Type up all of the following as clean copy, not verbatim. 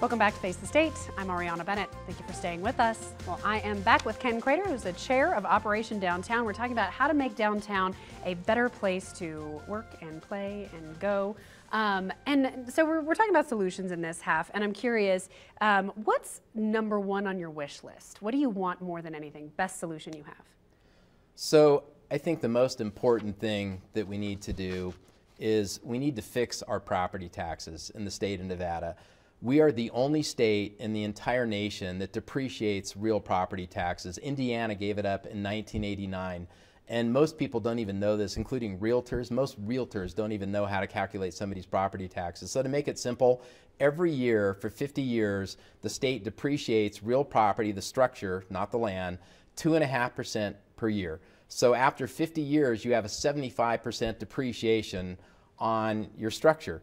Welcome back to Face the State. I'm Ariana Bennett. Thank you for staying with us. Well, I am back with Ken Crater, who's the chair of Operation Downtown. We're talking about how to make downtown a better place to work and play and go. And so we're talking about solutions in this half, and I'm curious, what's number one on your wish list? What do you want more than anything? Best solution you have? So I think the most important thing that we need to do is we need to fix our property taxes in the state of Nevada. We are the only state in the entire nation that depreciates real property taxes. Indiana gave it up in 1989. And most people don't even know this, including realtors. Most realtors don't even know how to calculate somebody's property taxes. So to make it simple, every year for 50 years, the state depreciates real property, the structure, not the land, 2.5% per year. So after 50 years, you have a 75% depreciation on your structure.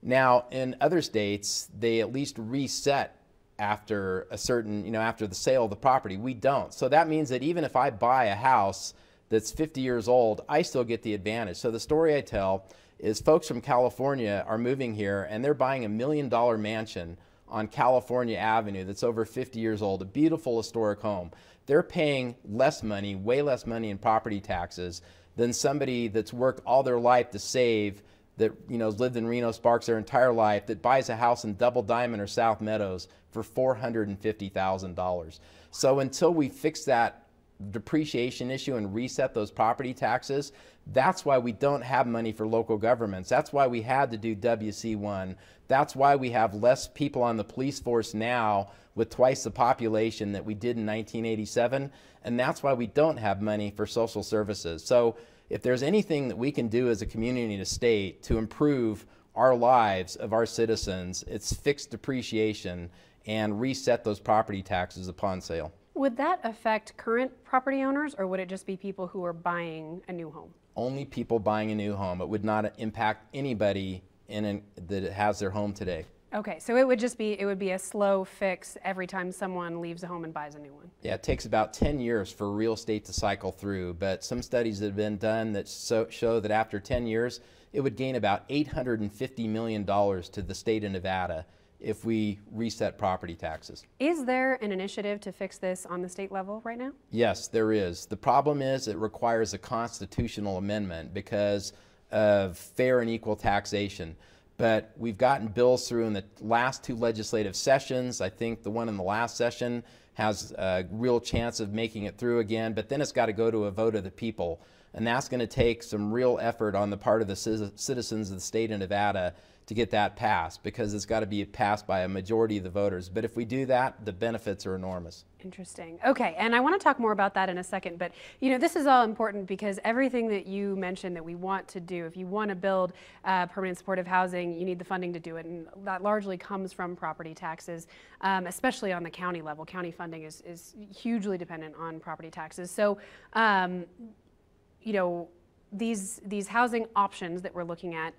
Now, in other states, they at least reset after a certain, after the sale of the property. We don't. So that means that even if I buy a house that's 50 years old, I still get the advantage. So the story I tell is folks from California are moving here and they're buying $1 million mansion on California Avenue that's over 50 years old, a beautiful historic home. They're paying less money, way less money in property taxes than somebody that's worked all their life to save, that lived in Reno Sparks their entire life, that buys a house in Double Diamond or South Meadows for $450,000. So until we fix that depreciation issue and reset those property taxes, that's why we don't have money for local governments. That's why we had to do WC1. That's why we have less people on the police force now with twice the population that we did in 1987. And that's why we don't have money for social services. So if there's anything that we can do as a community and a state to improve our lives of our citizens, it's fix depreciation and reset those property taxes upon sale. Would that affect current property owners, or would it just be people who are buying a new home? Only people buying a new home. It would not impact anybody that has their home today. Okay, so it would be a slow fix every time someone leaves a home and buys a new one. Yeah, it takes about 10 years for real estate to cycle through, but some studies that have been done that show that after 10 years, it would gain about $850 million to the state of Nevada if we reset property taxes. Is there an initiative to fix this on the state level right now? Yes, there is. The problem is it requires a constitutional amendment because of fair and equal taxation. But we've gotten bills through in the last two legislative sessions. I think the one in the last session has a real chance of making it through again, but then it's got to go to a vote of the people. And that's going to take some real effort on the part of the citizens of the state of Nevada to get that passed, because it's got to be passed by a majority of the voters. But if we do that, the benefits are enormous. Interesting. Okay, and I want to talk more about that in a second, but this is all important because everything that you mentioned that we want to do, if you want to build permanent supportive housing, you need the funding to do it, and that largely comes from property taxes, especially on the county level. County funding is hugely dependent on property taxes. So, these housing options that we're looking at,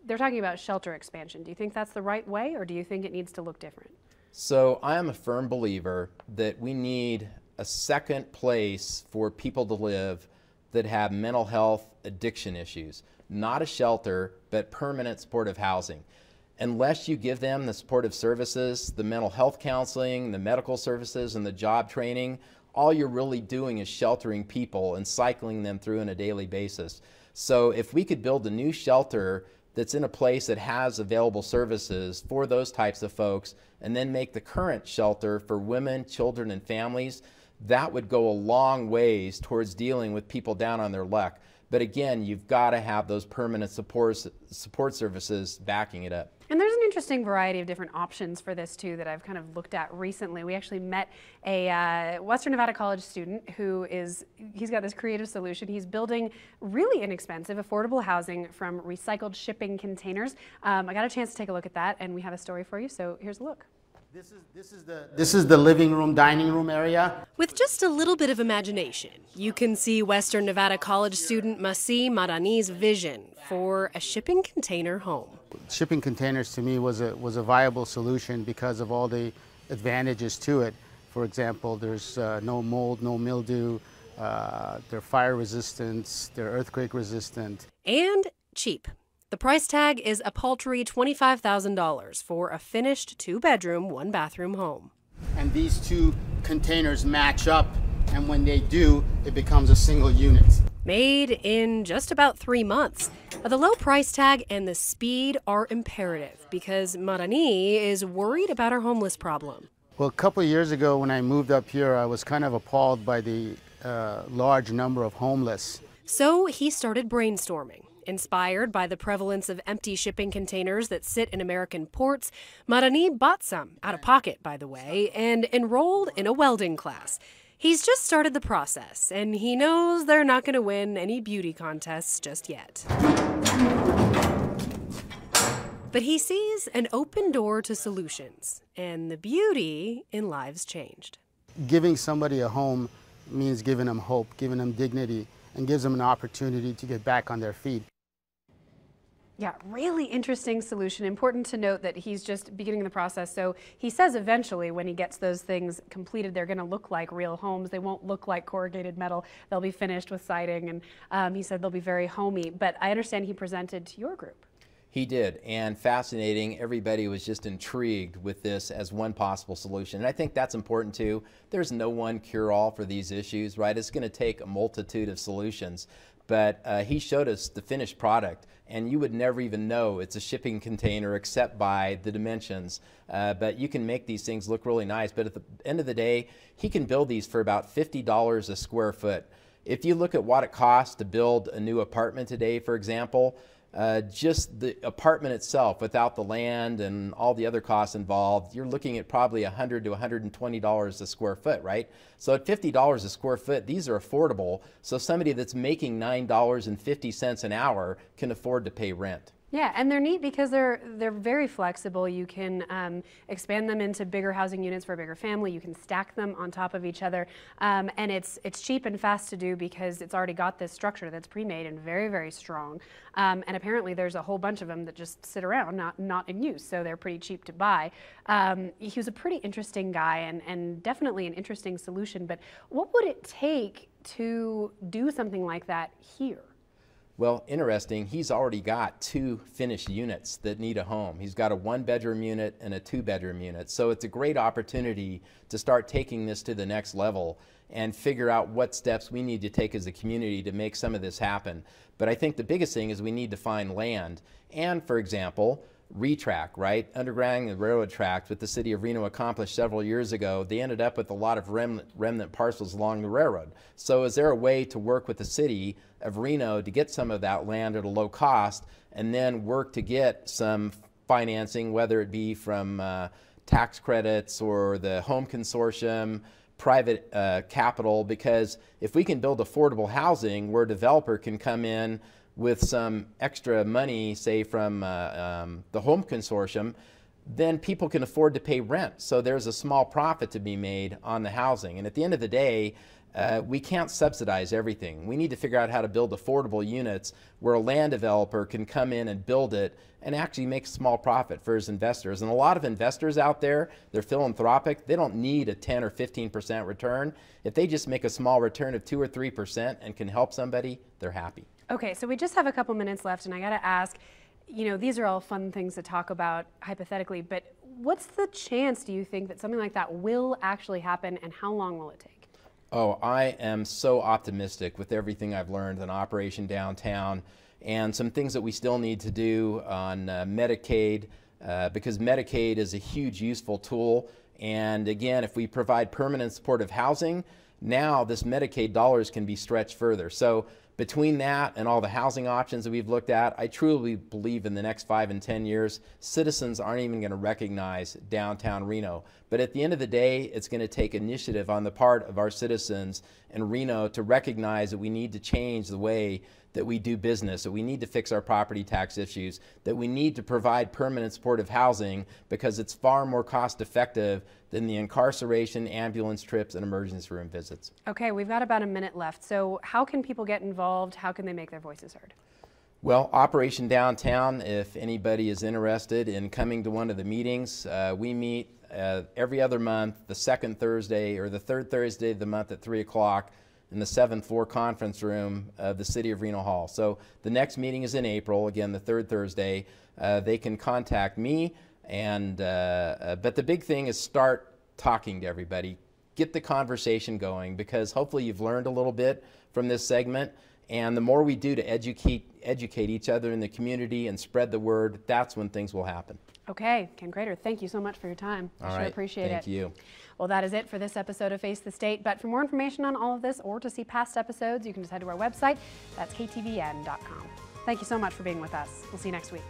they're talking about shelter expansion. Do you think that's the right way, or do you think it needs to look different? So I am a firm believer that we need a second place for people to live that have mental health addiction issues. Not a shelter, but permanent supportive housing. Unless you give them the supportive services, the mental health counseling, the medical services, and the job training, all you're really doing is sheltering people and cycling them through on a daily basis. So if we could build a new shelter that's in a place that has available services for those types of folks, and then make the current shelter for women, children, and families, that would go a long ways towards dealing with people down on their luck. But again, you've got to have those permanent support services backing it up. And there's an interesting variety of different options for this too that I've kind of looked at recently. We actually met a Western Nevada College student he's got this creative solution. He's building really inexpensive, affordable housing from recycled shipping containers. I got a chance to take a look at that, and we have a story for you, so here's a look. This is the living room, dining room area. With just a little bit of imagination, you can see Western Nevada College student Masi Marani's vision for a shipping container home. Shipping containers to me was a viable solution because of all the advantages to it. For example, there's no mold, no mildew, they're fire resistant, they're earthquake resistant. And cheap. The price tag is a paltry $25,000 for a finished 2-bedroom, 1-bathroom home. And these two containers match up, and when they do, it becomes a single unit. Made in just about 3 months. The low price tag and the speed are imperative because Marani is worried about her homeless problem. Well, a couple of years ago when I moved up here, I was kind of appalled by the large number of homeless. So he started brainstorming. Inspired by the prevalence of empty shipping containers that sit in American ports, Marani bought some, out of pocket by the way, and enrolled in a welding class. He's just started the process, and he knows they're not going to win any beauty contests just yet. But he sees an open door to solutions, and the beauty in lives changed. Giving somebody a home means giving them hope, giving them dignity, and gives them an opportunity to get back on their feet. Yeah, really interesting solution. Important to note that he's just beginning the process. So he says eventually when he gets those things completed, they're going to look like real homes. They won't look like corrugated metal. They'll be finished with siding, and he said they'll be very homey. But I understand he presented to your group. He did, and fascinating. Everybody was just intrigued with this as one possible solution. And I think that's important too. There's no one cure-all for these issues, right? It's going to take a multitude of solutions. But he showed us the finished product, and you would never even know it's a shipping container except by the dimensions. But you can make these things look really nice. But at the end of the day, he can build these for about $50 a square foot. If you look at what it costs to build a new apartment today, for example, just the apartment itself without the land and all the other costs involved, you're looking at probably $100 to $120 a square foot, right? So at $50 a square foot, these are affordable. So somebody that's making $9.50 an hour can afford to pay rent. Yeah, and they're neat because they're very flexible. You can expand them into bigger housing units for a bigger family. You can stack them on top of each other, and it's cheap and fast to do because it's already got this structure that's pre-made and very, very strong. And apparently there's a whole bunch of them that just sit around, not in use, so they're pretty cheap to buy. He was a pretty interesting guy and definitely an interesting solution. But what would it take to do something like that here? Well, interesting, he's already got 2 finished units that need a home. He's got a 1-bedroom unit and a 2-bedroom unit. So it's a great opportunity to start taking this to the next level and figure out what steps we need to take as a community to make some of this happen. But I think the biggest thing is we need to find land and, for example, retrack, right? Undergrounding the railroad tracks, what the city of Reno accomplished several years ago, they ended up with a lot of remnant parcels along the railroad. So is there a way to work with the city of Reno to get some of that land at a low cost and then work to get some financing, whether it be from tax credits or the home consortium, private capital? Because if we can build affordable housing where a developer can come in with some extra money, say from the home consortium, then people can afford to pay rent. So there's a small profit to be made on the housing. And at the end of the day, we can't subsidize everything. We need to figure out how to build affordable units where a land developer can come in and build it and actually make a small profit for his investors. And a lot of investors out there, they're philanthropic. They don't need a 10 or 15% return. If they just make a small return of 2 or 3% and can help somebody, they're happy. Okay, so we just have a couple minutes left, and I got to ask, you know, these are all fun things to talk about hypothetically, but what's the chance, do you think, that something like that will actually happen, and how long will it take? Oh, I am so optimistic with everything I've learned in Operation Downtown and some things that we still need to do on Medicaid, because Medicaid is a huge useful tool. And again, if we provide permanent supportive housing, now this Medicaid dollars can be stretched further. So between that and all the housing options that we've looked at, I truly believe in the next 5 and 10 years, citizens aren't even going to recognize downtown Reno. But at the end of the day, it's going to take initiative on the part of our citizens in Reno to recognize that we need to change the way that we do business, that we need to fix our property tax issues, that we need to provide permanent supportive housing because it's far more cost effective than the incarceration, ambulance trips, and emergency room visits. Okay, we've got about a minute left. So how can people get involved? How can they make their voices heard? Well, Operation Downtown, if anybody is interested in coming to one of the meetings, we meet every other month, the second Thursday or the third Thursday of the month at 3 o'clock. in the 7th floor conference room of the City of Reno Hall. So the next meeting is in April, again, the 3rd Thursday. They can contact me, and but the big thing is start talking to everybody. Get the conversation going, because hopefully you've learned a little bit from this segment, and the more we do to educate each other in the community and spread the word, that's when things will happen. Okay, Ken Crater, thank you so much for your time. I sure appreciate it. Thank you. Well, that is it for this episode of Face the State, but for more information on all of this or to see past episodes, you can just head to our website. That's ktvn.com. Thank you so much for being with us. We'll see you next week.